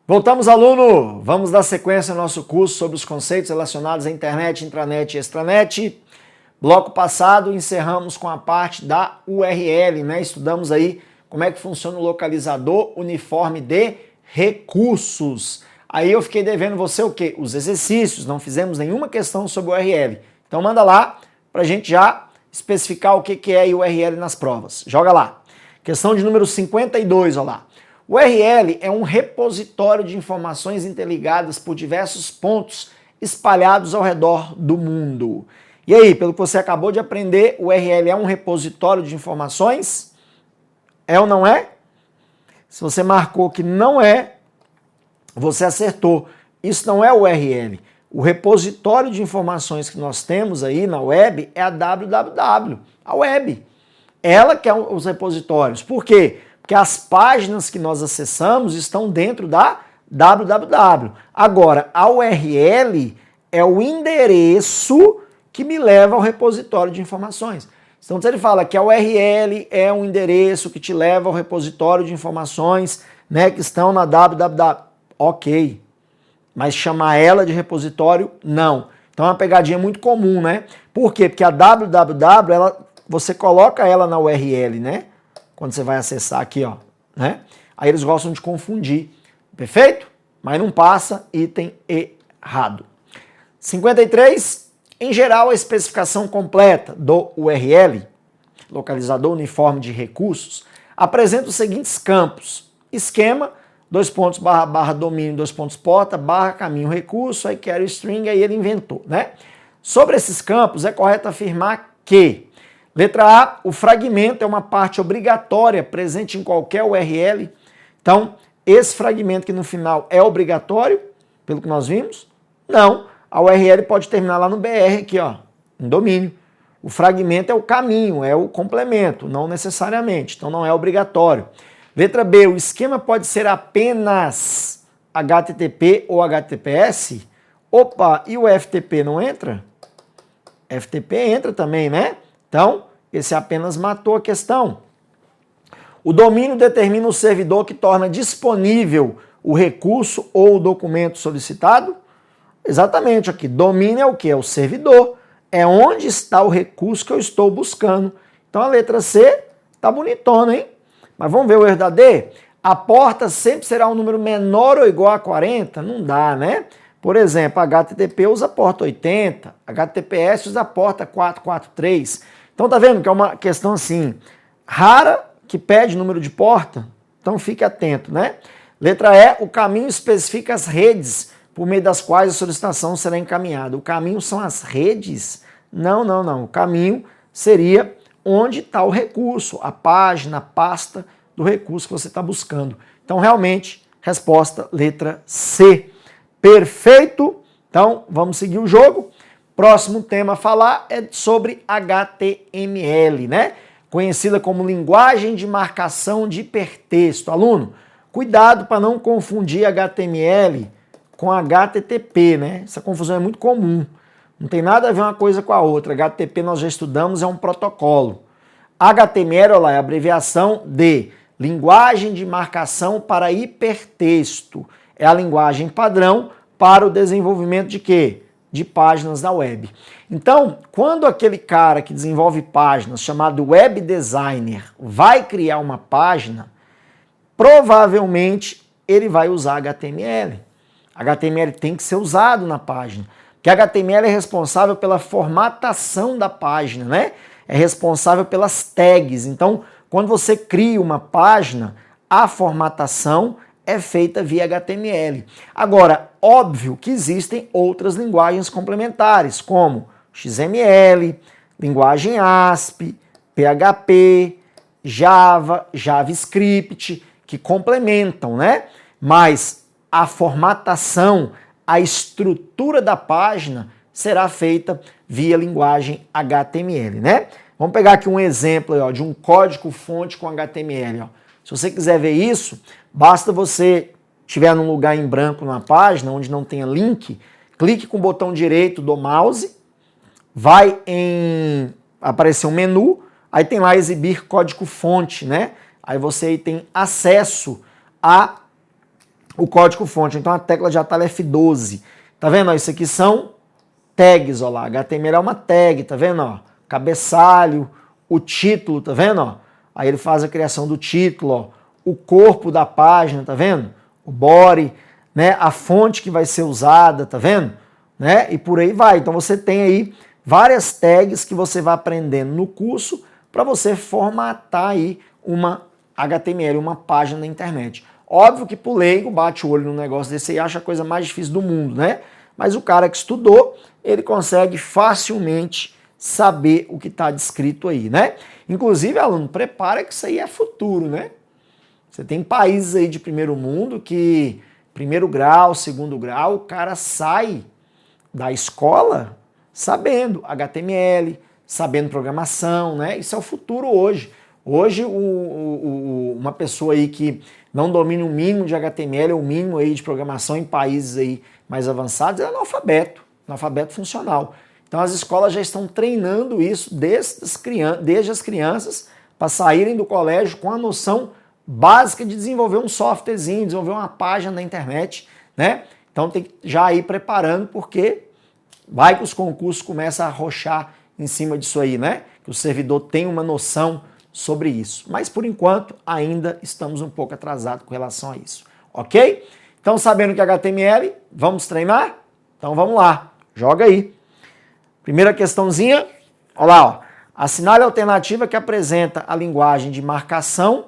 Voltamos, aluno! Vamos dar sequência ao nosso curso sobre os conceitos relacionados à internet, intranet e extranet. Bloco passado, encerramos com a parte da URL, né? Estudamos aí como é que funciona o localizador uniforme de recursos. Aí eu fiquei devendo você o quê? Os exercícios, não fizemos nenhuma questão sobre o URL. Então manda lá pra gente já especificar o que é URL nas provas. Joga lá. Questão de número 52, olha lá. O URL é um repositório de informações interligadas por diversos pontos espalhados ao redor do mundo. E aí, pelo que você acabou de aprender, o URL é um repositório de informações? É ou não é? Se você marcou que não é, você acertou. Isso não é o URL. O repositório de informações que nós temos aí na web é a www, a web. Ela que é os repositórios. Por quê? Porque as páginas que nós acessamos estão dentro da www. Agora, a URL é o endereço que me leva ao repositório de informações. Então, se ele fala que a URL é um endereço que te leva ao repositório de informações, né, que estão na www, ok. Mas chamar ela de repositório, não. Então é uma pegadinha muito comum, né? Por quê? Porque a www, você coloca ela na URL, né? Quando você vai acessar aqui, ó, né? Aí eles gostam de confundir, perfeito? Mas não passa, item errado. 53, em geral, a especificação completa do URL, localizador uniforme de recursos, apresenta os seguintes campos: esquema, // domínio, porta, / caminho recurso, aí quero string, aí ele inventou, né? Sobre esses campos, é correto afirmar que letra A, o fragmento é uma parte obrigatória presente em qualquer URL. Então, esse fragmento que no final é obrigatório, pelo que nós vimos? Não. A URL pode terminar lá no BR aqui, ó, em domínio. O fragmento é o caminho, é o complemento, não necessariamente. Então, não é obrigatório. Letra B, o esquema pode ser apenas HTTP ou HTTPS? Opa, e o FTP não entra? FTP entra também, né? Então, esse apenas matou a questão. O domínio determina o servidor que torna disponível o recurso ou o documento solicitado? Exatamente, aqui. Domínio é o quê? É o servidor. É onde está o recurso que eu estou buscando. Então, a letra C tá bonitona, hein? Mas vamos ver o erro da D? A porta sempre será um número menor ou igual a 40? Não dá, né? Por exemplo, HTTP usa a porta 80, HTTPS usa a porta 443. Então tá vendo que é uma questão assim, rara, que pede número de porta? Então fique atento, né? Letra E, o caminho especifica as redes por meio das quais a solicitação será encaminhada. O caminho são as redes? Não. O caminho seria onde está o recurso, a página, a pasta do recurso que você está buscando. Então realmente, resposta letra C. Perfeito? Então vamos seguir o jogo. Próximo tema a falar é sobre HTML, né? Conhecida como linguagem de marcação de hipertexto. Aluno, cuidado para não confundir HTML com HTTP, né? Essa confusão é muito comum. Não tem nada a ver uma coisa com a outra. HTTP nós já estudamos, é um protocolo. HTML, olha lá, é a abreviação de linguagem de marcação para hipertexto. É a linguagem padrão para o desenvolvimento de quê? De páginas na web. Então, quando aquele cara que desenvolve páginas, chamado web designer, vai criar uma página, provavelmente ele vai usar HTML. HTML tem que ser usado na página, porque HTML é responsável pela formatação da página, né? É responsável pelas tags. Então, quando você cria uma página, a formatação é feita via HTML. Agora, óbvio que existem outras linguagens complementares, como XML, linguagem ASP, PHP, Java, JavaScript, que complementam, né? Mas a formatação, a estrutura da página será feita via linguagem HTML, né? Vamos pegar aqui um exemplo ó, de um código-fonte com HTML. Ó. Se você quiser ver isso, basta você estiver num lugar em branco na página, onde não tenha link, clique com o botão direito do mouse, vai em aparecer um menu, aí tem lá exibir código-fonte, né? Aí você tem acesso a o código-fonte. Então a tecla de atalho é F12. Tá vendo? Isso aqui são tags, ó lá. HTML é uma tag, tá vendo? Ó? Cabeçalho, o título, tá vendo? Ó? Aí ele faz a criação do título, ó. O corpo da página, tá vendo? O body, né? A fonte que vai ser usada, tá vendo? Né? E por aí vai. Então você tem aí várias tags que você vai aprendendo no curso para você formatar aí uma HTML, uma página na internet. Óbvio que pro leigo bate o olho num negócio desse e acha a coisa mais difícil do mundo, né? Mas o cara que estudou, ele consegue facilmente saber o que está descrito aí, né? Inclusive, aluno, prepara que isso aí é futuro, né? Você tem países aí de primeiro mundo que, primeiro grau, segundo grau, o cara sai da escola sabendo HTML, sabendo programação, né? Isso é o futuro hoje. Hoje, uma pessoa aí que não domina o mínimo de HTML, o mínimo aí de programação em países aí mais avançados, é analfabeto funcional. Então as escolas já estão treinando isso desde as crianças para saírem do colégio com a noção básica de desenvolver um softwarezinho, desenvolver uma página na internet, né? Então tem que já ir preparando, porque vai que os concursos começam a arrochar em cima disso aí, né? Que o servidor tem uma noção sobre isso. Mas por enquanto ainda estamos um pouco atrasados com relação a isso, ok? Então sabendo que é HTML, vamos treinar? Então vamos lá, joga aí. Primeira questãozinha, olha lá, ó. Assinale a alternativa que apresenta a linguagem de marcação,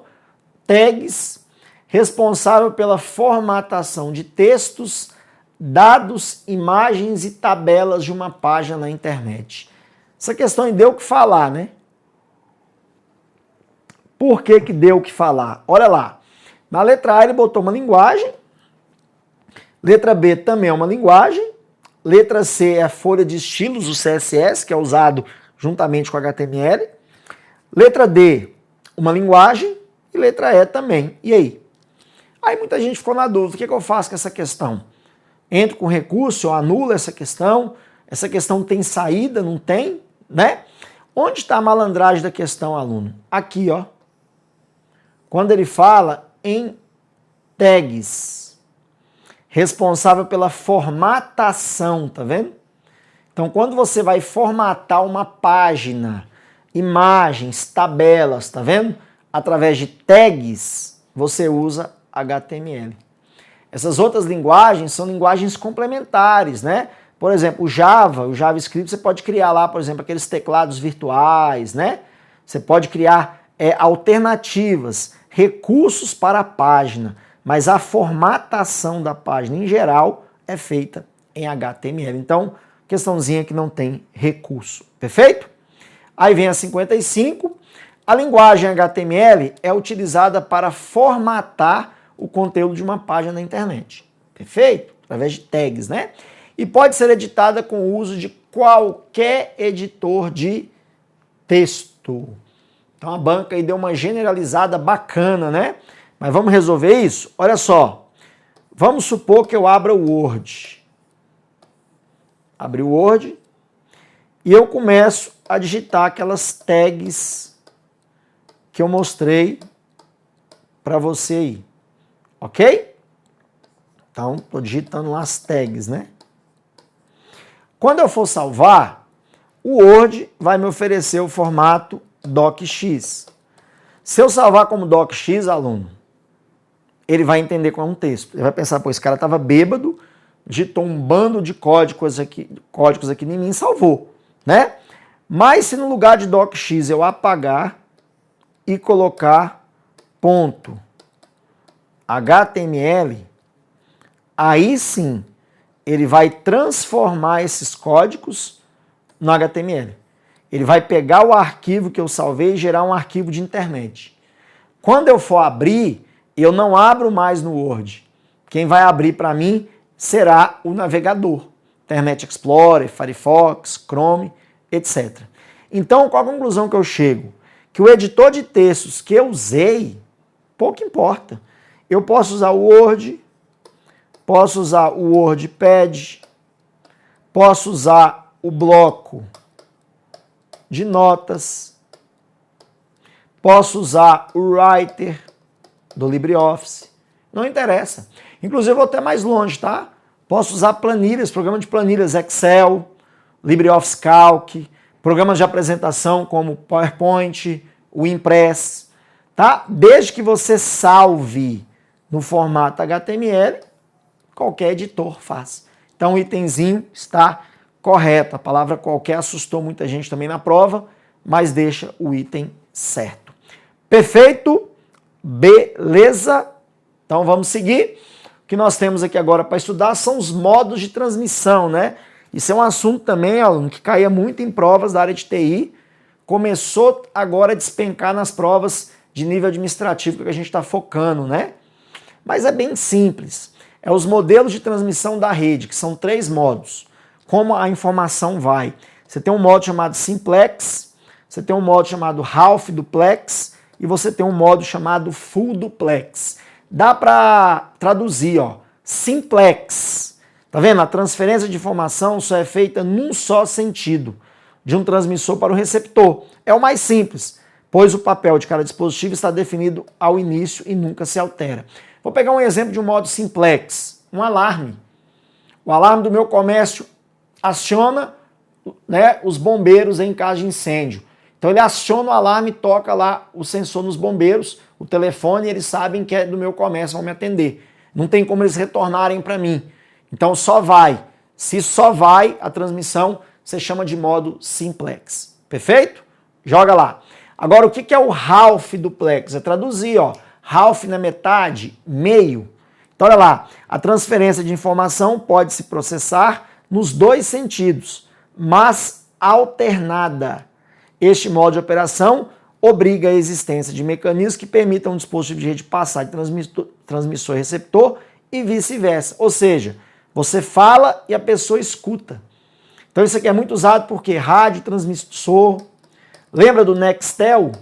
tags, responsável pela formatação de textos, dados, imagens e tabelas de uma página na internet. Essa questão aí deu o que falar, né? Por que que deu o que falar? Olha lá, na letra A ele botou uma linguagem, letra B também é uma linguagem, letra C é a folha de estilos, o CSS, que é usado juntamente com HTML, letra D, uma linguagem, e letra E também. E aí? Aí muita gente ficou na dúvida, o que eu faço com essa questão? Entro com recurso, eu anulo essa questão tem saída, não tem, né? Onde está a malandragem da questão, aluno? Aqui, ó. Quando ele fala em tags, responsável pela formatação, tá vendo? Então, quando você vai formatar uma página, imagens, tabelas, tá vendo? Através de tags, você usa HTML. Essas outras linguagens são linguagens complementares, né? Por exemplo, o JavaScript, você pode criar lá, por exemplo, aqueles teclados virtuais, né? Você pode criar alternativas, recursos para a página, mas a formatação da página em geral é feita em HTML. Então, questãozinha que não tem recurso, perfeito? Aí vem a 55. A linguagem HTML é utilizada para formatar o conteúdo de uma página na internet, perfeito? Através de tags, né? E pode ser editada com o uso de qualquer editor de texto. Então a banca aí deu uma generalizada bacana, né? Mas vamos resolver isso? Olha só, vamos supor que eu abra o Word. Abri o Word e eu começo a digitar aquelas tags que eu mostrei para você aí, ok? Então, estou digitando lá as tags, né? Quando eu for salvar, o Word vai me oferecer o formato docx. Se eu salvar como docx, aluno, ele vai entender como um texto. Ele vai pensar, pô, esse cara estava bêbado, digitou um bando de códigos aqui em mim e salvou, né? Mas se no lugar de docx eu apagar e colocar ponto HTML, aí sim ele vai transformar esses códigos no HTML. Ele vai pegar o arquivo que eu salvei e gerar um arquivo de internet. Quando eu for abrir, eu não abro mais no Word. Quem vai abrir para mim será o navegador. Internet Explorer, Firefox, Chrome, etc. Então, qual a conclusão que eu chego? Que o editor de textos que eu usei, pouco importa. Eu posso usar o Word, posso usar o WordPad, posso usar o bloco de notas, posso usar o Writer do LibreOffice, não interessa. Inclusive eu vou até mais longe, tá? Posso usar planilhas, programa de planilhas, Excel, LibreOffice Calc, programas de apresentação como PowerPoint, o Impress, tá? Desde que você salve no formato HTML, qualquer editor faz. Então o itemzinho está correto. A palavra qualquer assustou muita gente também na prova, mas deixa o item certo. Perfeito? Beleza? Então vamos seguir. O que nós temos aqui agora para estudar são os modos de transmissão, né? Isso é um assunto também, aluno, que caía muito em provas da área de TI. Começou agora a despencar nas provas de nível administrativo que a gente está focando, né? Mas é bem simples. É os modelos de transmissão da rede, que são 3 modos. Como a informação vai. Você tem um modo chamado simplex, você tem um modo chamado half duplex e você tem um modo chamado full duplex. Dá para traduzir, ó, simplex. Tá vendo? A transferência de informação só é feita num só sentido, de um transmissor para o receptor. É o mais simples, pois o papel de cada dispositivo está definido ao início e nunca se altera. Vou pegar um exemplo de um modo simplex, um alarme. O alarme do meu comércio aciona, né, os bombeiros em caso de incêndio. Então ele aciona o alarme, toca lá o sensor nos bombeiros, o telefone, e eles sabem que é do meu comércio, vão me atender. Não tem como eles retornarem para mim. Então só vai. Se só vai a transmissão, você chama de modo simplex. Perfeito? Joga lá. Agora o que é o half duplex? É traduzir, ó. Half na metade, meio. Então olha lá, a transferência de informação pode se processar nos 2 sentidos, mas alternada. Este modo de operação obriga a existência de mecanismos que permitam um dispositivo de rede passar de transmissor e receptor e vice-versa. Ou seja, você fala e a pessoa escuta. Então isso aqui é muito usado porque rádio, transmissor. Lembra do Nextel?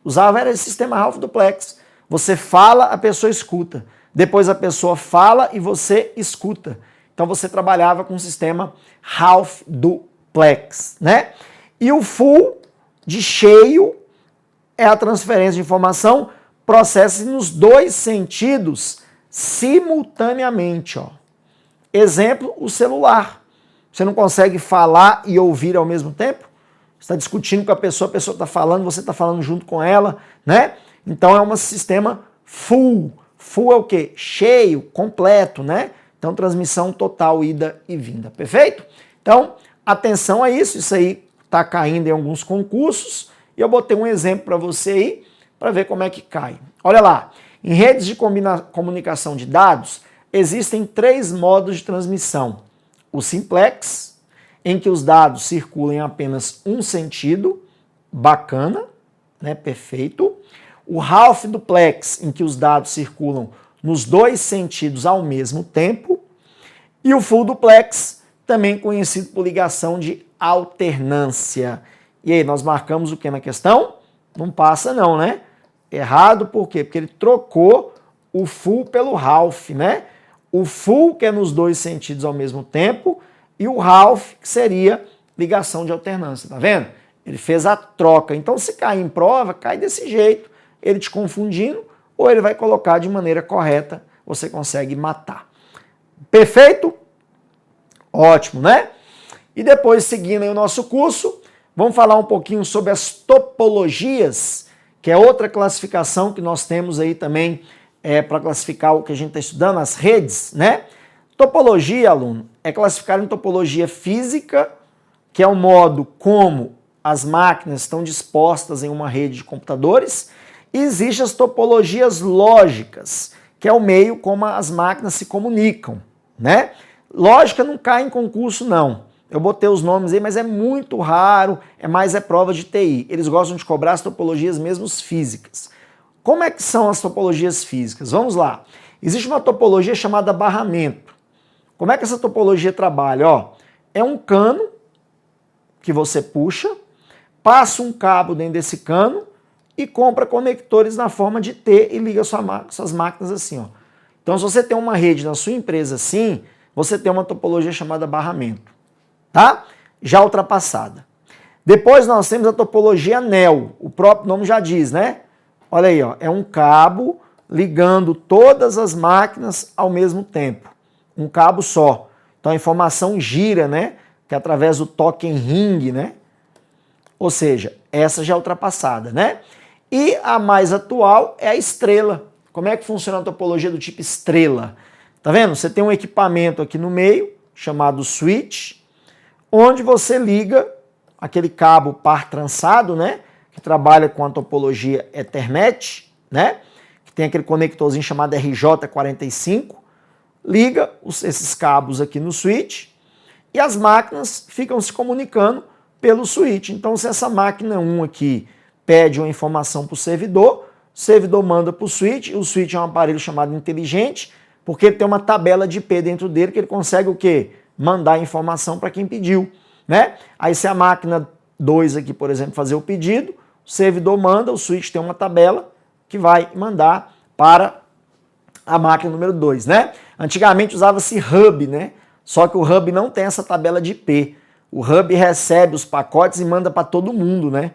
Usava era esse sistema half duplex. Você fala, a pessoa escuta. Depois a pessoa fala e você escuta. Então você trabalhava com o sistema half duplex, né? E o full, de cheio, é a transferência de informação, processa nos 2 sentidos simultaneamente, ó. Exemplo, o celular. Você não consegue falar e ouvir ao mesmo tempo? Você está discutindo com a pessoa está falando, você está falando junto com ela, né? Então é um sistema full. Full é o quê? Cheio, completo, né? Então transmissão total, ida e vinda. Perfeito? Então, atenção a isso. Isso aí está caindo em alguns concursos. E eu botei um exemplo para você aí, para ver como é que cai. Olha lá. Em redes de comunicação de dados, existem 3 modos de transmissão. O simplex, em que os dados circulam em apenas um sentido, bacana, né? Perfeito. O half duplex, em que os dados circulam nos 2 sentidos ao mesmo tempo. E o full duplex, também conhecido por ligação de alternância. E aí, nós marcamos o que na questão? Não passa não, né? Errado por quê? Porque ele trocou o full pelo half, né? O full, que é nos 2 sentidos ao mesmo tempo, e o half, que seria ligação de alternância, tá vendo? Ele fez a troca. Então, se cair em prova, cai desse jeito, ele te confundindo, ou ele vai colocar de maneira correta, você consegue matar. Perfeito? Ótimo, né? E depois, seguindo aí o nosso curso, vamos falar um pouquinho sobre as topologias, que é outra classificação que nós temos aí também para classificar o que a gente está estudando, as redes, né? Topologia, aluno, é classificar em topologia física, que é o modo como as máquinas estão dispostas em uma rede de computadores, e existem as topologias lógicas, que é o meio como as máquinas se comunicam, né? Lógica não cai em concurso, não. Eu botei os nomes aí, mas é muito raro, é prova de TI. Eles gostam de cobrar as topologias mesmo físicas. Como é que são as topologias físicas? Vamos lá. Existe uma topologia chamada barramento. Como é que essa topologia trabalha? Ó, é um cano que você puxa, passa um cabo dentro desse cano e compra conectores na forma de T e liga suas máquinas assim, ó. Então, se você tem uma rede na sua empresa assim, você tem uma topologia chamada barramento, tá? Já ultrapassada. Depois nós temos a topologia anel, o próprio nome já diz, né? Olha aí, ó, é um cabo ligando todas as máquinas ao mesmo tempo. Um cabo só. Então a informação gira, né? Que é através do toque em ring, né? Ou seja, essa já é ultrapassada, né? E a mais atual é a estrela. Como é que funciona a topologia do tipo estrela? Tá vendo? Você tem um equipamento aqui no meio, chamado switch, onde você liga aquele cabo par trançado, né? Que trabalha com a topologia Ethernet, né? Que tem aquele conectorzinho chamado RJ45. Liga esses cabos aqui no switch e as máquinas ficam se comunicando pelo switch. Então, se essa máquina 1 aqui pede uma informação para o servidor manda para o switch é um aparelho chamado inteligente, porque ele tem uma tabela de IP dentro dele que ele consegue o quê? Mandar a informação para quem pediu, né? Aí se a máquina 2 aqui, por exemplo, fazer o pedido, o servidor manda, o switch tem uma tabela que vai mandar para a máquina número 2, né? Antigamente usava-se hub, né? Só que o hub não tem essa tabela de IP. O hub recebe os pacotes e manda para todo mundo, né?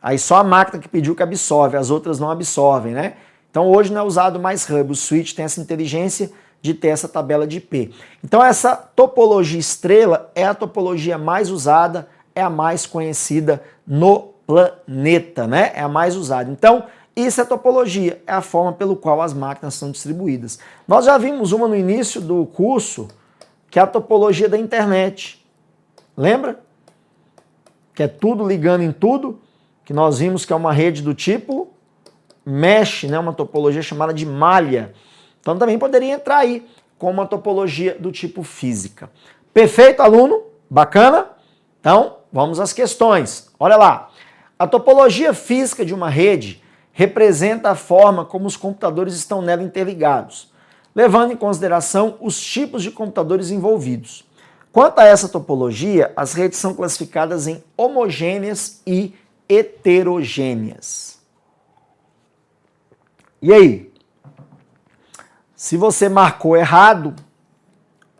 Aí só a máquina que pediu que absorve, as outras não absorvem, né? Então hoje não é usado mais hub, o switch tem essa inteligência de ter essa tabela de IP. Então essa topologia estrela é a topologia mais usada, é a mais conhecida no planeta, né? É a mais usada. Então isso é topologia, é a forma pelo qual as máquinas são distribuídas. Nós já vimos uma no início do curso, que é a topologia da internet. Lembra? Que é tudo ligando em tudo, que nós vimos que é uma rede do tipo mesh, né? Uma topologia chamada de malha. Então também poderia entrar aí com uma topologia do tipo física. Perfeito, aluno? Bacana? Então, vamos às questões. Olha lá. A topologia física de uma rede representa a forma como os computadores estão nela interligados, levando em consideração os tipos de computadores envolvidos. Quanto a essa topologia, as redes são classificadas em homogêneas e heterogêneas. E aí? Se você marcou errado,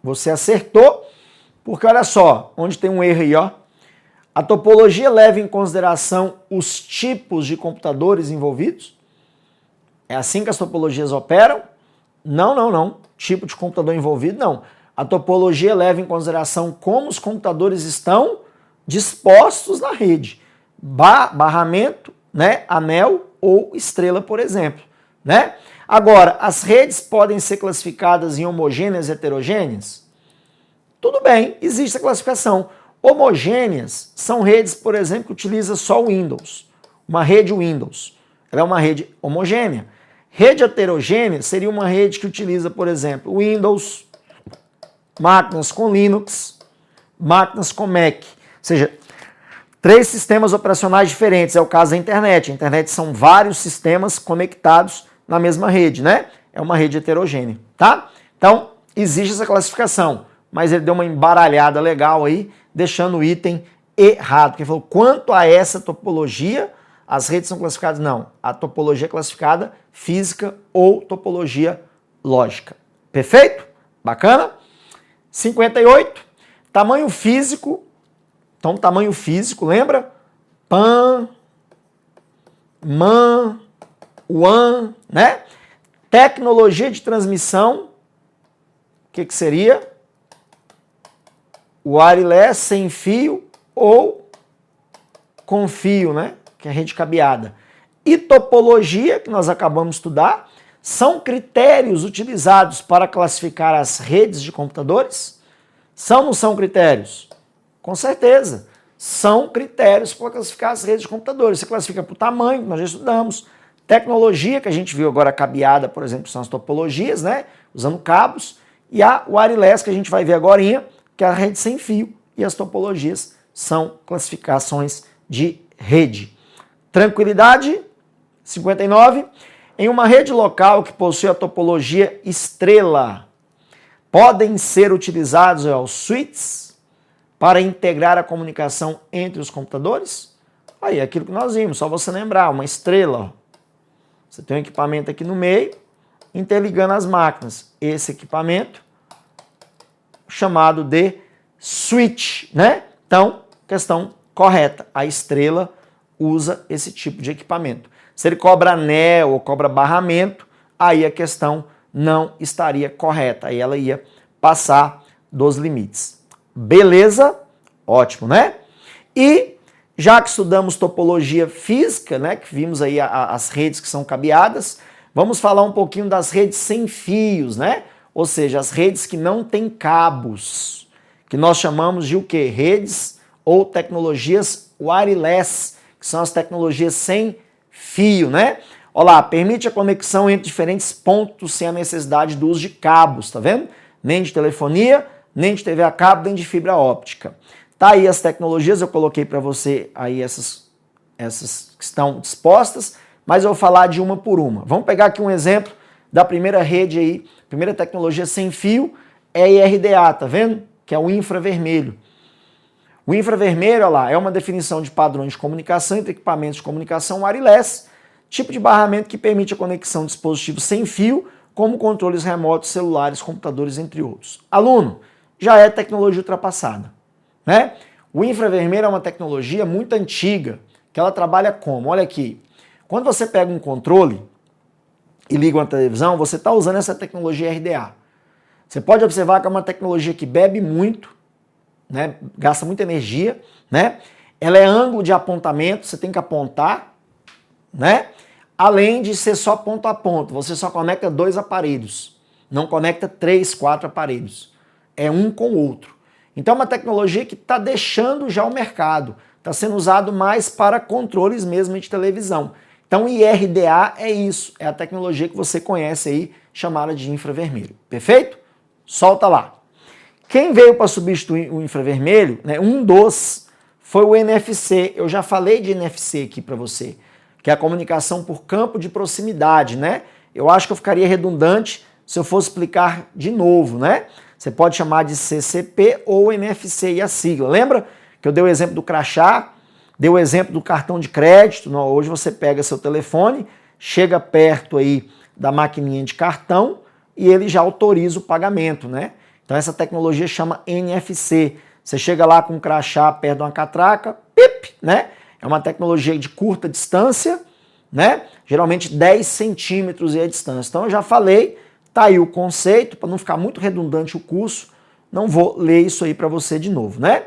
você acertou, porque olha só, onde tem um erro aí, ó. A topologia leva em consideração os tipos de computadores envolvidos? É assim que as topologias operam? Não. Tipo de computador envolvido, não. A topologia leva em consideração como os computadores estão dispostos na rede. Barramento, né, anel ou estrela, por exemplo, né? Agora, as redes podem ser classificadas em homogêneas e heterogêneas? Tudo bem, existe a classificação. Homogêneas são redes, por exemplo, que utilizam só o Windows. Uma rede Windows, ela é uma rede homogênea. Rede heterogênea seria uma rede que utiliza, por exemplo, Windows, máquinas com Linux, máquinas com Mac. Ou seja, 3 sistemas operacionais diferentes. É o caso da internet. A internet são vários sistemas conectados na mesma rede, né? É uma rede heterogênea, tá? Então, existe essa classificação, mas ele deu uma embaralhada legal aí, deixando o item errado. Porque ele falou, quanto a essa topologia, as redes são classificadas? Não, a topologia é classificada física ou topologia lógica. Perfeito? Bacana? 58. Tamanho físico. Então, tamanho físico, lembra? Pan, man, WAN, né? Tecnologia de transmissão. O que seria? Wireless, sem fio ou com fio, né? Que é a rede cabeada. E topologia, que nós acabamos de estudar, são critérios utilizados para classificar as redes de computadores? São ou não são critérios? Com certeza. São critérios para classificar as redes de computadores. Você classifica por tamanho, que nós já estudamos. Tecnologia, que a gente viu agora, cabeada, por exemplo, são as topologias, né? Usando cabos. E a wireless, que a gente vai ver agora, que é a rede sem fio. E as topologias são classificações de rede. Tranquilidade? 59. Em uma rede local que possui a topologia estrela, podem ser utilizados os switches para integrar a comunicação entre os computadores? Aí, aquilo que nós vimos, só você lembrar, uma estrela. Você tem um equipamento aqui no meio, interligando as máquinas. Esse equipamento, chamado de switch, né? Então, questão correta. A estrela usa esse tipo de equipamento. Se ele cobra anel ou cobra barramento, aí a questão não estaria correta, aí ela ia passar dos limites. Beleza? Ótimo, né? E já que estudamos topologia física, né, que vimos aí as redes que são cabeadas, vamos falar um pouquinho das redes sem fios, né? Ou seja, as redes que não têm cabos, que nós chamamos de o quê? Redes ou tecnologias wireless, que são as tecnologias sem fio, né? Olha lá, permite a conexão entre diferentes pontos sem a necessidade do uso de cabos, tá vendo? Nem de telefonia, nem de TV a cabo, nem de fibra óptica. Tá aí as tecnologias, eu coloquei para você aí essas que estão dispostas, mas eu vou falar de uma por uma. Vamos pegar aqui um exemplo da primeira rede aí, primeira tecnologia sem fio, é IRDA, tá vendo? Que é o infravermelho. O infravermelho, olha lá, é uma definição de padrões de comunicação entre equipamentos de comunicação wireless, tipo de barramento que permite a conexão de dispositivos sem fio, como controles remotos, celulares, computadores, entre outros. Aluno, já é tecnologia ultrapassada, né? O infravermelho é uma tecnologia muito antiga, que ela trabalha como? Olha aqui, quando você pega um controle e liga uma televisão, você está usando essa tecnologia RDA. Você pode observar que é uma tecnologia que bebe muito, né? Gasta muita energia, né? Ela é ângulo de apontamento, você tem que apontar, né? Além de ser só ponto a ponto, você só conecta 2 aparelhos, não conecta 3, 4 aparelhos. É um com o outro. Então é uma tecnologia que está deixando já o mercado, está sendo usado mais para controles mesmo de televisão. Então IRDA é isso, é a tecnologia que você conhece aí, chamada de infravermelho. Perfeito? Solta lá. Quem veio para substituir o infravermelho, né, foi o NFC. Eu já falei de NFC aqui para você, que é a comunicação por campo de proximidade, né? Eu acho que eu ficaria redundante se eu fosse explicar de novo, né? Você pode chamar de CCP ou NFC e a sigla. Lembra que eu dei o exemplo do crachá, dei o exemplo do cartão de crédito? Não, hoje você pega seu telefone, chega perto aí da maquininha de cartão e ele já autoriza o pagamento, né? Então essa tecnologia chama NFC. Você chega lá com um crachá perto de uma catraca, pip, né? É uma tecnologia de curta distância, né? Geralmente 10 centímetros é a distância. Então eu já falei, tá aí o conceito, para não ficar muito redundante o curso, não vou ler isso aí para você de novo, né?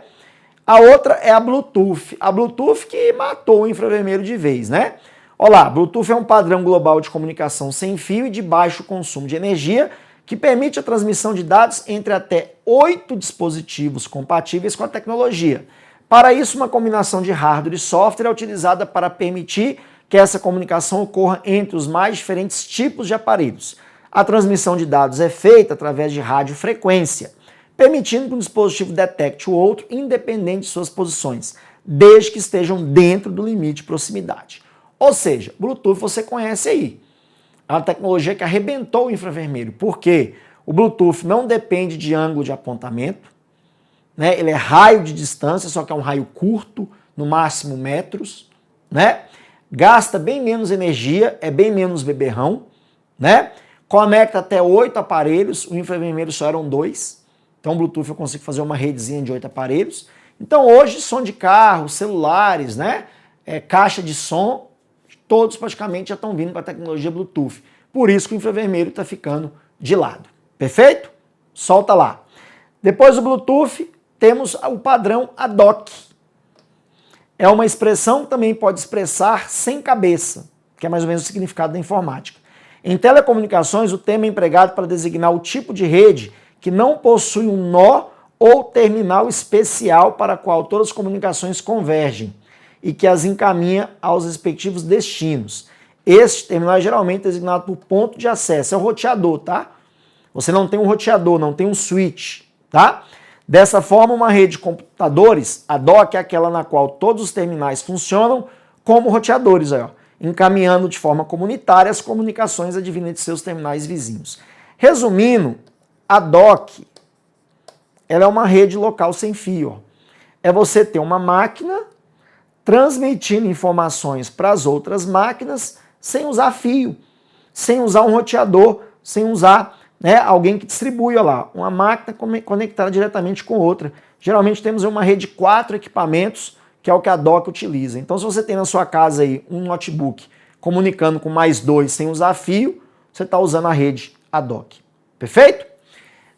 A outra é a Bluetooth. A Bluetooth que matou o infravermelho de vez, né? Olha lá, Bluetooth é um padrão global de comunicação sem fio e de baixo consumo de energia que permite a transmissão de dados entre até 8 dispositivos compatíveis com a tecnologia. Para isso, uma combinação de hardware e software é utilizada para permitir que essa comunicação ocorra entre os mais diferentes tipos de aparelhos. A transmissão de dados é feita através de radiofrequência, permitindo que um dispositivo detecte o outro independente de suas posições, desde que estejam dentro do limite de proximidade. Ou seja, Bluetooth você conhece aí. É uma tecnologia que arrebentou o infravermelho. Por quê? O Bluetooth não depende de ângulo de apontamento, né? Ele é raio de distância, só que é um raio curto, no máximo metros, né? Gasta bem menos energia, é bem menos beberrão, né? Conecta até 8 aparelhos, o infravermelho só eram 2, então o Bluetooth eu consigo fazer uma redezinha de 8 aparelhos. Então hoje som de carro, celulares, né? Caixa de som, todos praticamente já estão vindo para a tecnologia Bluetooth. Por isso que o infravermelho está ficando de lado. Perfeito? Solta lá. Depois do Bluetooth, temos o padrão ADOC. É uma expressão que também pode expressar sem cabeça, que é mais ou menos o significado da informática. Em telecomunicações, o termo é empregado para designar o tipo de rede que não possui um nó ou terminal especial para a qual todas as comunicações convergem e que as encaminha aos respectivos destinos. Este terminal é geralmente designado por ponto de acesso, é o roteador, tá? Você não tem um roteador, não tem um switch, tá? Dessa forma, uma rede de computadores, a DOC é aquela na qual todos os terminais funcionam como roteadores, ó, encaminhando de forma comunitária as comunicações advindas de seus terminais vizinhos. Resumindo, a DOC ela é uma rede local sem fio. Ó. É você ter uma máquina transmitindo informações para as outras máquinas sem usar fio, sem usar um roteador, sem usar alguém que distribui, olha lá, uma máquina conectada diretamente com outra. Geralmente temos uma rede de 4 equipamentos, que é o que a DOC utiliza. Então, se você tem na sua casa aí um notebook comunicando com mais 2 sem usar fio, você está usando a rede ad hoc. Perfeito?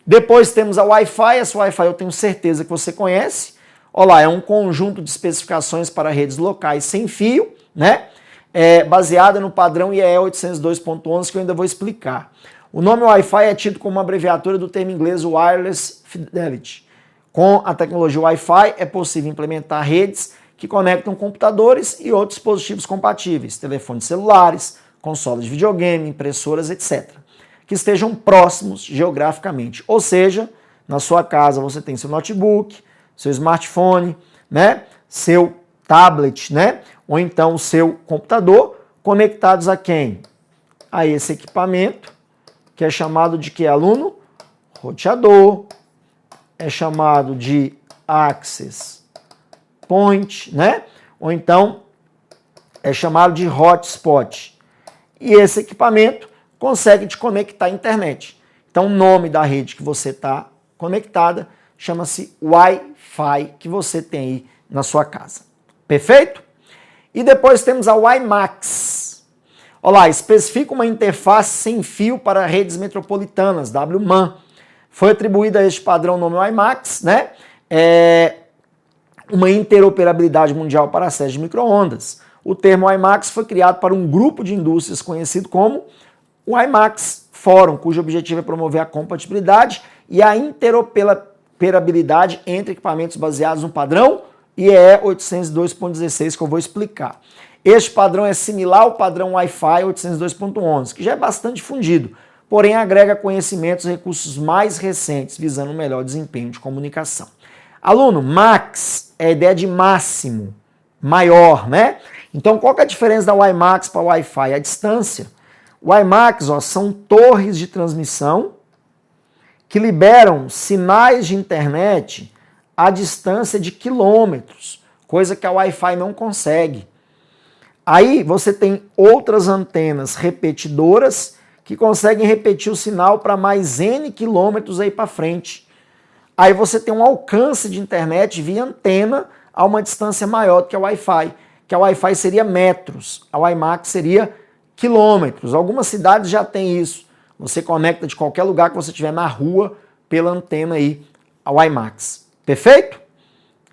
Depois temos a Wi-Fi. Essa Wi-Fi eu tenho certeza que você conhece. Olha lá, é um conjunto de especificações para redes locais sem fio, né? Baseada no padrão IEE 802.11, que eu ainda vou explicar. O nome Wi-Fi é tido como uma abreviatura do termo inglês Wireless Fidelity. Com a tecnologia Wi-Fi é possível implementar redes que conectam computadores e outros dispositivos compatíveis, telefones celulares, consoles de videogame, impressoras, etc., que estejam próximos geograficamente. Ou seja, na sua casa você tem seu notebook, seu smartphone, né, seu tablet, né, ou então o seu computador, conectados a quem? A esse equipamento, que é chamado de que, aluno? Roteador, é chamado de access point, né? Ou então é chamado de hotspot. E esse equipamento consegue te conectar à internet. Então o nome da rede que você está conectada chama-se Wi-Fi, que você tem aí na sua casa. Perfeito? E depois temos a WiMAX. Olha lá, especifica uma interface sem fio para redes metropolitanas, WMAN. Foi atribuída a este padrão o nome WiMAX, né? Uma interoperabilidade mundial para acesso de micro-ondas. O termo WiMAX foi criado para um grupo de indústrias conhecido como WiMAX Forum, cujo objetivo é promover a compatibilidade e a interoperabilidade entre equipamentos baseados no padrão IEE 802.16, que eu vou explicar. Este padrão é similar ao padrão Wi-Fi 802.11, que já é bastante difundido, porém agrega conhecimentos e recursos mais recentes, visando um melhor desempenho de comunicação. Aluno, max é a ideia de máximo, maior, né? Então, qual que é a diferença da WiMAX para o Wi-Fi? A distância. O WiMAX, são torres de transmissão que liberam sinais de internet a distância de quilômetros, coisa que a Wi-Fi não consegue. Aí você tem outras antenas repetidoras que conseguem repetir o sinal para mais N quilômetros aí para frente. Aí você tem um alcance de internet via antena a uma distância maior do que a Wi-Fi, que a Wi-Fi seria metros, a WiMAX seria quilômetros. Algumas cidades já têm isso. Você conecta de qualquer lugar que você estiver na rua pela antena aí, a WiMAX. Perfeito?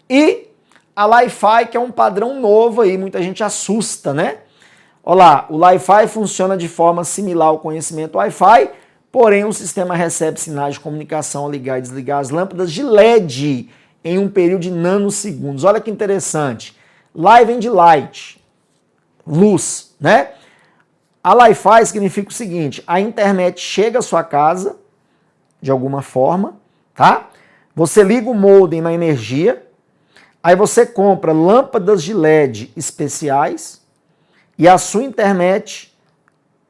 E a Li-Fi, que é um padrão novo aí, muita gente assusta, né? Olha lá, o Li-Fi funciona de forma similar ao conhecimento Wi-Fi, porém o sistema recebe sinais de comunicação ao ligar e desligar as lâmpadas de LED em um período de nanosegundos. Olha que interessante. Li vem de light, luz, né? A Li-Fi significa o seguinte: a internet chega à sua casa, de alguma forma, tá? Você liga o modem na energia, aí você compra lâmpadas de LED especiais e a sua internet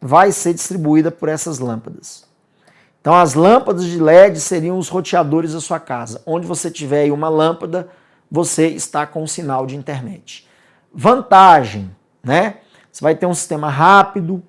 vai ser distribuída por essas lâmpadas. Então as lâmpadas de LED seriam os roteadores da sua casa. Onde você tiver aí uma lâmpada, você está com um sinal de internet. Vantagem, né? Você vai ter um sistema rápido,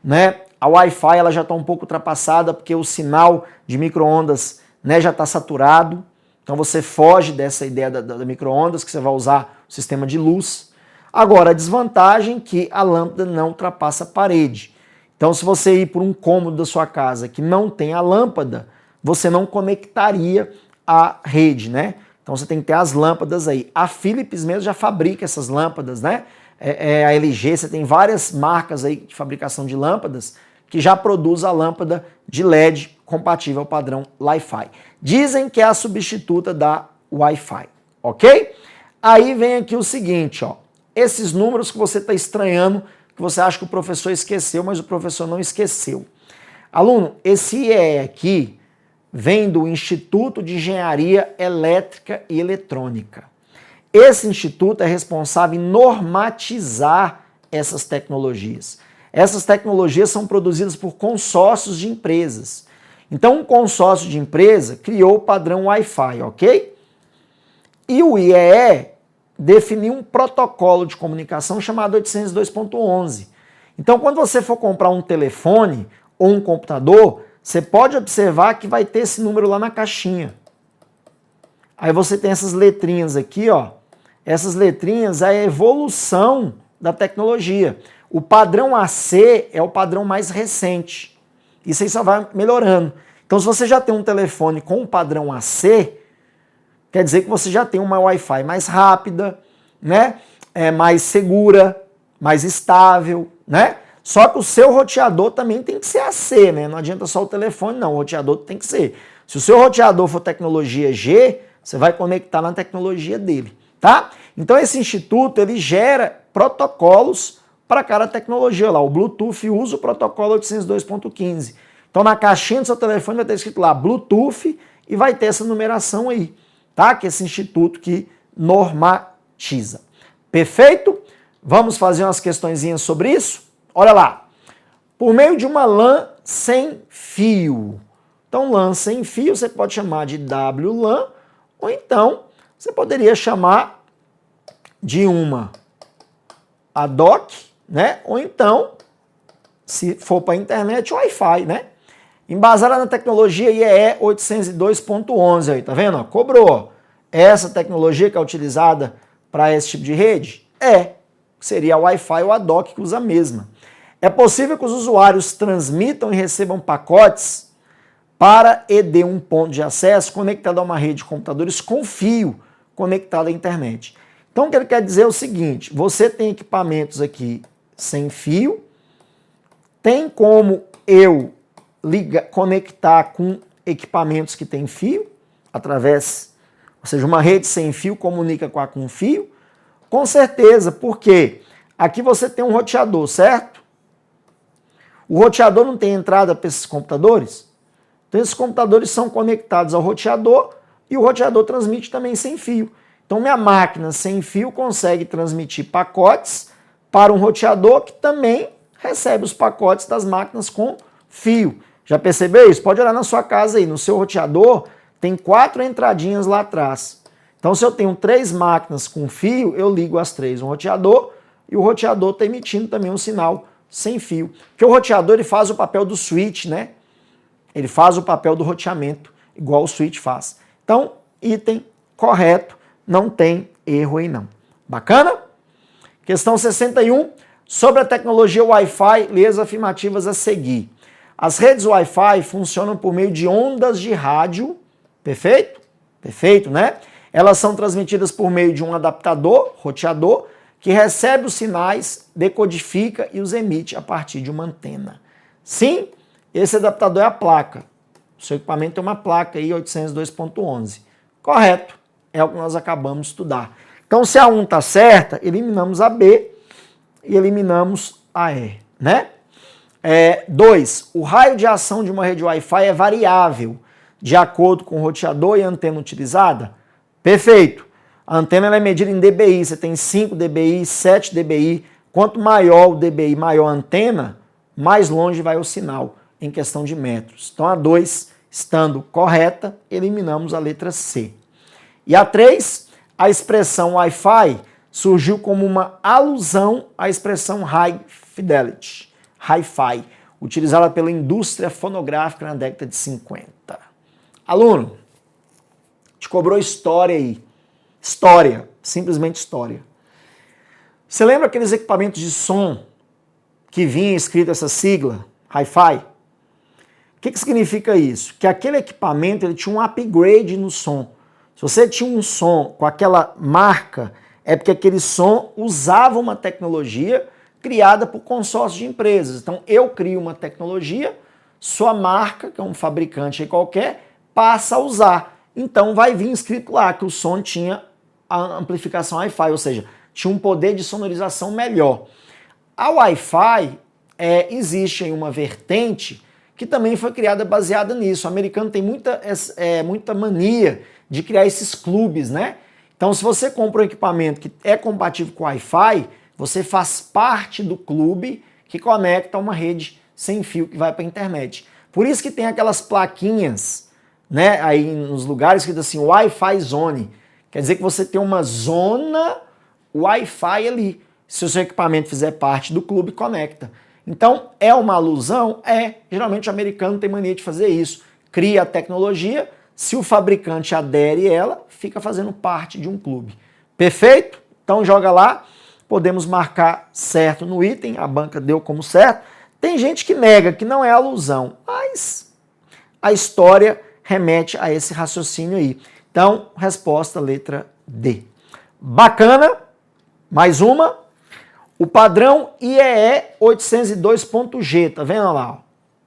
né? A Wi-Fi ela já está um pouco ultrapassada porque o sinal de micro-ondas, né, já está saturado. Então você foge dessa ideia da micro-ondas, que você vai usar o sistema de luz. Agora, a desvantagem é que a lâmpada não ultrapassa a parede. Então, se você ir por um cômodo da sua casa que não tem a lâmpada, você não conectaria à rede, né? Então você tem que ter as lâmpadas aí. A Philips mesmo já fabrica essas lâmpadas, né? A LG, você tem várias marcas aí de fabricação de lâmpadas que já produz a lâmpada de LED compatível ao padrão Li-Fi. Dizem que é a substituta da Wi-Fi, ok? Aí vem aqui o seguinte, ó, esses números que você está estranhando, que você acha que o professor esqueceu, mas o professor não esqueceu. Aluno, esse IEE aqui vem do Instituto de Engenharia Elétrica e Eletrônica. Esse instituto é responsável em normatizar essas tecnologias. Essas tecnologias são produzidas por consórcios de empresas. Então, um consórcio de empresa criou o padrão Wi-Fi, ok? E o IEE definiu um protocolo de comunicação chamado 802.11. Então, quando você for comprar um telefone ou um computador, você pode observar que vai ter esse número lá na caixinha. Aí você tem essas letrinhas aqui, ó. Essas letrinhas é a evolução da tecnologia. O padrão AC é o padrão mais recente. Isso aí só vai melhorando. Então, se você já tem um telefone com um padrão AC, quer dizer que você já tem uma Wi-Fi mais rápida, né? Mais segura, mais estável, né? Só que o seu roteador também tem que ser AC, né? Não adianta só o telefone, não. O roteador tem que ser. Se o seu roteador for tecnologia G, você vai conectar na tecnologia dele, tá? Então esse instituto, ele gera protocolos para cada tecnologia lá. O Bluetooth usa o protocolo 802.15. Então na caixinha do seu telefone vai ter escrito lá Bluetooth e vai ter essa numeração aí, tá? Que é esse instituto que normatiza. Perfeito? Vamos fazer umas questõezinhas sobre isso? Olha lá. Por meio de uma LAN sem fio. Então, LAN sem fio você pode chamar de WLAN, ou então você poderia chamar de uma ADOC, né? Ou então, se for para a internet, Wi-Fi, né? Embasada na tecnologia IEE 802.11 aí, tá vendo? Cobrou. Essa tecnologia que é utilizada para esse tipo de rede? Seria a Wi-Fi ou a ADOC que usa a mesma. É possível que os usuários transmitam e recebam pacotes para e de um ponto de acesso conectado a uma rede de computadores com fio conectado à internet. Então, o que ele quer dizer é o seguinte, você tem equipamentos aqui sem fio, tem como eu conectar com equipamentos que têm fio, ou seja, uma rede sem fio comunica com fio, com certeza, porque aqui você tem um roteador, certo? O roteador não tem entrada para esses computadores? Então esses computadores são conectados ao roteador e o roteador transmite também sem fio. Então minha máquina sem fio consegue transmitir pacotes para um roteador que também recebe os pacotes das máquinas com fio. Já percebeu isso? Pode olhar na sua casa aí, no seu roteador tem 4 entradinhas lá atrás. Então se eu tenho 3 máquinas com fio, eu ligo as 3 no roteador e o roteador está emitindo também um sinal sem fio. Porque o roteador ele faz o papel do switch, né? Ele faz o papel do roteamento, igual o switch faz. Então, item correto, não tem erro aí não. Bacana? Questão 61. Sobre a tecnologia Wi-Fi, lê as afirmativas a seguir. As redes Wi-Fi funcionam por meio de ondas de rádio, perfeito? Perfeito, né? Elas são transmitidas por meio de um adaptador, roteador, que recebe os sinais, decodifica e os emite a partir de uma antena. Sim, esse adaptador é a placa. O seu equipamento tem uma placa aí, 802.11. Correto, é o que nós acabamos de estudar. Então, se a 1 está certa, eliminamos a B e eliminamos a E, né? 2. O raio de ação de uma rede Wi-Fi é variável, de acordo com o roteador e a antena utilizada? Perfeito. A antena ela é medida em dBi, você tem 5 dBi, 7 dBi. Quanto maior o dBi, maior a antena, mais longe vai o sinal, em questão de metros. Então a 2, estando correta, eliminamos a letra C. E a 3, a expressão Wi-Fi surgiu como uma alusão à expressão High Fidelity, Hi-Fi, utilizada pela indústria fonográfica na década de 50. Aluno, te cobrou história aí. História, simplesmente história. Você lembra aqueles equipamentos de som que vinha escrito essa sigla, Hi-Fi? O que significa isso? Que aquele equipamento ele tinha um upgrade no som. Se você tinha um som com aquela marca, é porque aquele som usava uma tecnologia criada por consórcio de empresas. Então eu crio uma tecnologia, sua marca, que é um fabricante aí qualquer, passa a usar. Então vai vir escrito lá que o som tinha a amplificação Wi-Fi, ou seja, tinha um poder de sonorização melhor. A Wi-Fi existe aí uma vertente que também foi criada baseada nisso. O americano tem muita mania de criar esses clubes, né? Então, se você compra um equipamento que é compatível com Wi-Fi, você faz parte do clube que conecta a uma rede sem fio que vai para a internet. Por isso que tem aquelas plaquinhas, né, aí nos lugares que diz assim, Wi-Fi Zone. Quer dizer que você tem uma zona Wi-Fi ali. Se o seu equipamento fizer parte do clube, conecta. Então, é uma alusão? Geralmente o americano tem mania de fazer isso. Cria a tecnologia, se o fabricante adere a ela, fica fazendo parte de um clube. Perfeito? Então joga lá, podemos marcar certo no item, a banca deu como certo. Tem gente que nega que não é alusão, mas a história remete a esse raciocínio aí. Então, resposta letra D. Bacana, mais uma. O padrão IEE 802.G, tá vendo lá? Ó?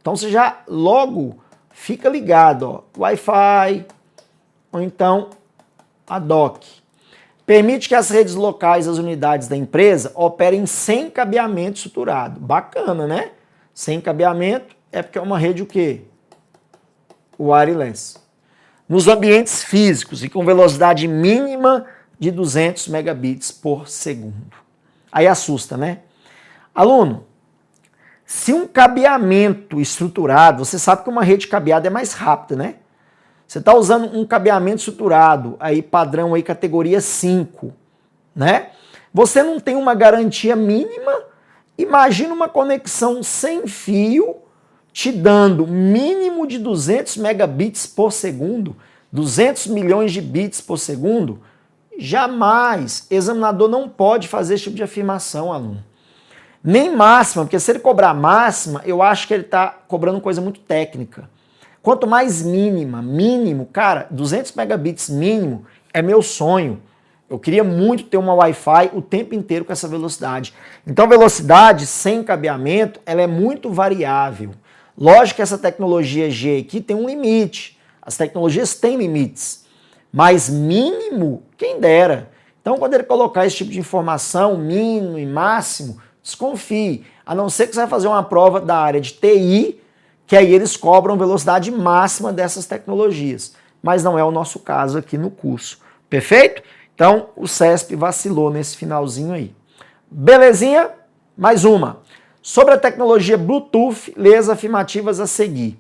Então você já logo fica ligado, ó. Wi-Fi ou então a DOC. Permite que as redes locais das unidades da empresa operem sem cabeamento estruturado. Bacana, né? Sem cabeamento é porque é uma rede o quê? Wireless. Nos ambientes físicos e com velocidade mínima de 200 megabits por segundo. Aí assusta, né? Aluno, se um cabeamento estruturado, você sabe que uma rede cabeada é mais rápida, né? Você está usando um cabeamento estruturado, aí padrão aí categoria 5, né? Você não tem uma garantia mínima. Imagina uma conexão sem fio te dando mínimo de 200 megabits por segundo, 200 milhões de bits por segundo. Jamais, examinador não pode fazer esse tipo de afirmação, aluno. Nem máxima, porque se ele cobrar máxima, eu acho que ele está cobrando coisa muito técnica. Quanto mais mínima, mínimo, cara, 200 megabits mínimo é meu sonho. Eu queria muito ter uma Wi-Fi o tempo inteiro com essa velocidade. Então, velocidade sem cabeamento, ela é muito variável. Lógico que essa tecnologia G aqui tem um limite. As tecnologias têm limites. Mas mínimo, quem dera. Então, quando ele colocar esse tipo de informação, mínimo e máximo, desconfie. A não ser que você vai fazer uma prova da área de TI, que aí eles cobram velocidade máxima dessas tecnologias. Mas não é o nosso caso aqui no curso. Perfeito? Então, o CESP vacilou nesse finalzinho aí. Belezinha? Mais uma. Sobre a tecnologia Bluetooth, lê as afirmativas a seguir.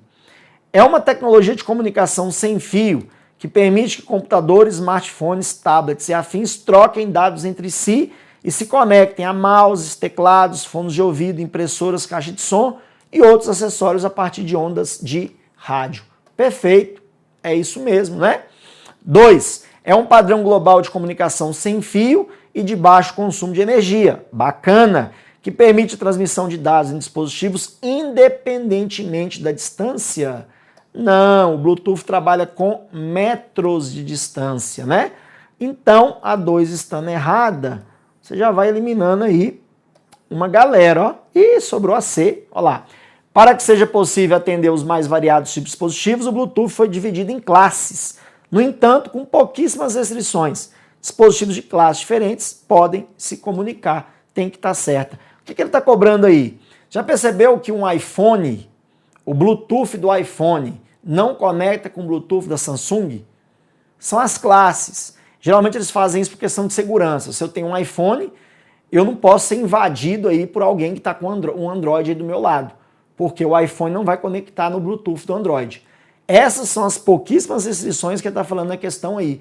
É uma tecnologia de comunicação sem fio que permite que computadores, smartphones, tablets e afins troquem dados entre si e se conectem a mouses, teclados, fones de ouvido, impressoras, caixa de som e outros acessórios a partir de ondas de rádio. Perfeito, é isso mesmo, né? 2. É um padrão global de comunicação sem fio e de baixo consumo de energia. Bacana! Que permite a transmissão de dados em dispositivos independentemente da distância. Não, o Bluetooth trabalha com metros de distância, né? Então, a 2 estando errada, você já vai eliminando aí uma galera, ó. E sobrou a C, ó lá. Para que seja possível atender os mais variados tipos de dispositivos, o Bluetooth foi dividido em classes. No entanto, com pouquíssimas restrições. Dispositivos de classes diferentes podem se comunicar. Tem que estar certa. O que ele está cobrando aí? Já percebeu que um iPhone, o Bluetooth do iPhone, não conecta com o Bluetooth da Samsung? São as classes. Geralmente eles fazem isso por questão de segurança. Se eu tenho um iPhone, eu não posso ser invadido aí por alguém que está com um Android aí do meu lado, porque o iPhone não vai conectar no Bluetooth do Android. Essas são as pouquíssimas restrições que ele está falando na questão aí,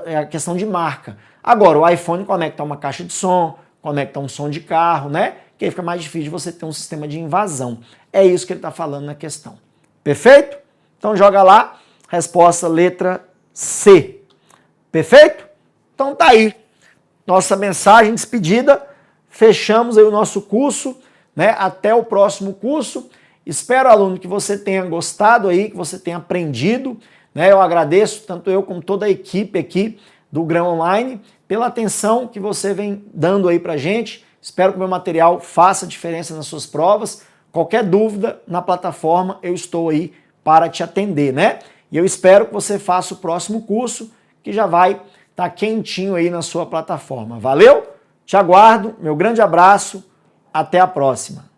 é a questão de marca. Agora, o iPhone conecta a uma caixa de som, conecta a um som de carro, né? Que aí fica mais difícil de você ter um sistema de invasão. É isso que ele está falando na questão. Perfeito? Então joga lá, resposta letra C. Perfeito? Então tá aí. Nossa mensagem de despedida. Fechamos aí o nosso curso, né? Até o próximo curso. Espero, aluno, que você tenha gostado aí, que você tenha aprendido, né? Eu agradeço, tanto eu como toda a equipe aqui do Grão Online, pela atenção que você vem dando aí pra gente. Espero que o meu material faça diferença nas suas provas. Qualquer dúvida na plataforma, eu estou aí para te atender, né? E eu espero que você faça o próximo curso, que já vai estar quentinho aí na sua plataforma. Valeu? Te aguardo, meu grande abraço, até a próxima.